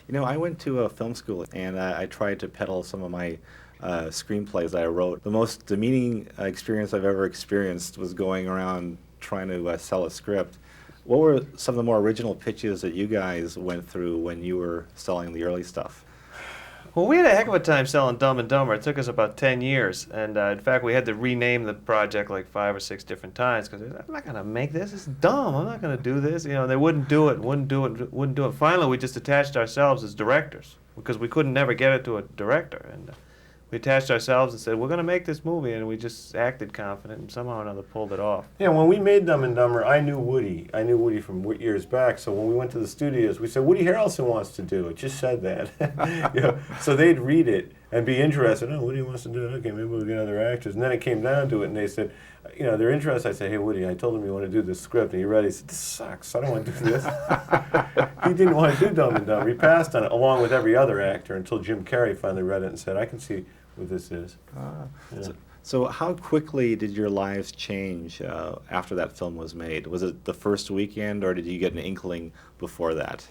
You know, I went to a film school and I tried to peddle some of my screenplays that I wrote. The most demeaning experience I've ever experienced was going around trying to sell a script. What were some of the more original pitches that you guys went through when you were selling the early stuff? Well, we had a heck of a time selling Dumb and Dumber. It took us about 10 years. And in fact, we had to rename the project like 5 or 6 different times because I'm not going to make this. It's dumb. I'm not going to do this. You know, they wouldn't do it, wouldn't do it, wouldn't do it. Finally, we just attached ourselves as directors because we couldn't never get it to a director. And we attached ourselves and said, we're going to make this movie. And we just acted confident and somehow or another pulled it off. Yeah, when we made Dumb and Dumber, I knew Woody. I knew Woody from years back. So when we went to the studios, we said, Woody Harrelson wants to do it. Just said that. You know, so they'd read it and be interested. Oh, Woody wants to do it. Okay, maybe we'll get other actors. And then it came down to it, and they said, you know, they're interested. I said, hey, Woody, I told him you want to do this script. And he read it. He said, this sucks. I don't want to do this. He didn't want to do Dumb and Dumber. He passed on it, along with every other actor, until Jim Carrey finally read it and said, I can see what this is. Yeah. So how quickly did your lives change after that film was made? Was it the first weekend, or did you get an inkling before that?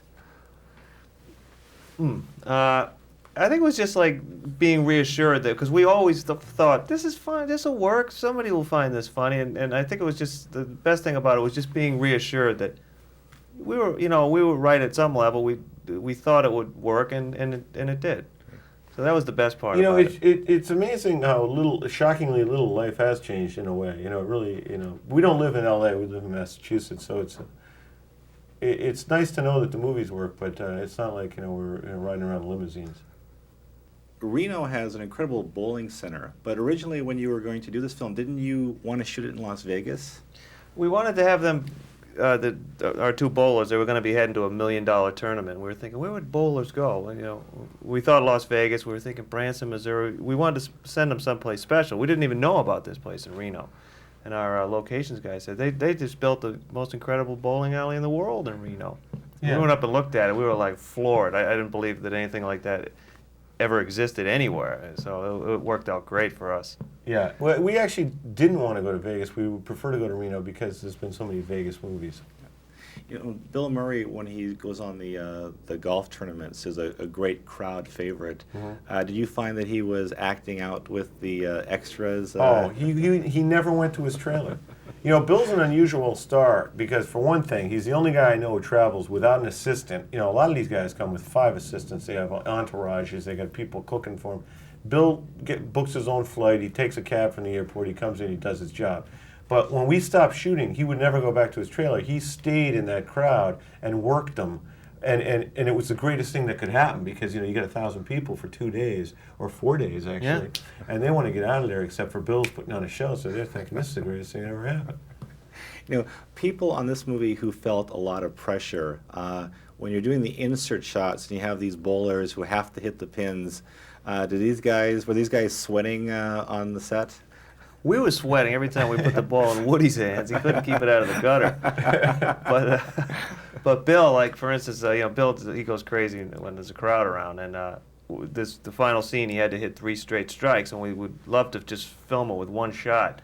I think it was just like being reassured that, because we always thought, this is fun, this will work, somebody will find this funny, and I think it was just, the best thing about it was just being reassured that we were, you know, we were right at some level. We thought it would work, and it did. So that was the best part about it. It's amazing how shockingly little life has changed in a way. You know, it really, you know, we don't live in L.A., we live in Massachusetts, so it's nice to know that the movies work, but it's not like, you know, we're riding around in limousines. Reno has an incredible bowling center, but originally when you were going to do this film, didn't you want to shoot it in Las Vegas? We wanted to have them, our 2 bowlers, they were going to be heading to $1 million tournament. We were thinking, where would bowlers go? And, you know, we thought Las Vegas. We were thinking Branson, Missouri. We wanted to send them someplace special. We didn't even know about this place in Reno. And our locations guy said, they just built the most incredible bowling alley in the world in Reno. Yeah. We went up and looked at it. We were like floored. I didn't believe that anything like that ever existed anywhere. So it worked out great for us. Yeah, well, we actually didn't want to go to Vegas. We would prefer to go to Reno because there's been so many Vegas movies. You know, Bill Murray, when he goes on the golf tournaments, is a great crowd favorite. Mm-hmm. Did you find that he was acting out with the extras? Oh, he never went to his trailer. You know, Bill's an unusual star because, for one thing, he's the only guy I know who travels without an assistant. You know, a lot of these guys come with 5 assistants. They have entourages. They got people cooking for them. Bill books his own flight. He takes a cab from the airport. He comes in. He does his job. But when we stopped shooting, he would never go back to his trailer. He stayed in that crowd and worked them. And it was the greatest thing that could happen because, you know, you get 1,000 people for 2 days, or 4 days, actually. Yeah. And they want to get out of there, except for Bill's putting on a show, so they're thinking, this is the greatest thing that ever happened. You know, people on this movie who felt a lot of pressure, when you're doing the insert shots and you have these bowlers who have to hit the pins, were these guys sweating on the set? We were sweating every time we put the ball in Woody's hands. He couldn't keep it out of the gutter. But Bill, like for instance, you know, Bill, he goes crazy when there's a crowd around, and the final scene he had to hit 3 straight strikes, and we would love to just film it with one shot.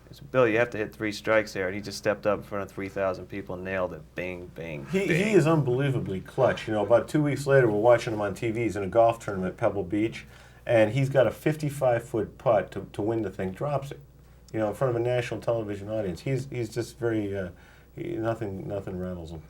I said, Bill, you have to hit 3 strikes there, and he just stepped up in front of 3,000 people and nailed it. Bing, bing, bing. He is unbelievably clutch. You know, about 2 weeks later, we're watching him on TV. He's in a golf tournament at Pebble Beach. And he's got a 55-foot putt to win the thing, drops it, you know, in front of a national television audience. He's just very, nothing rattles him.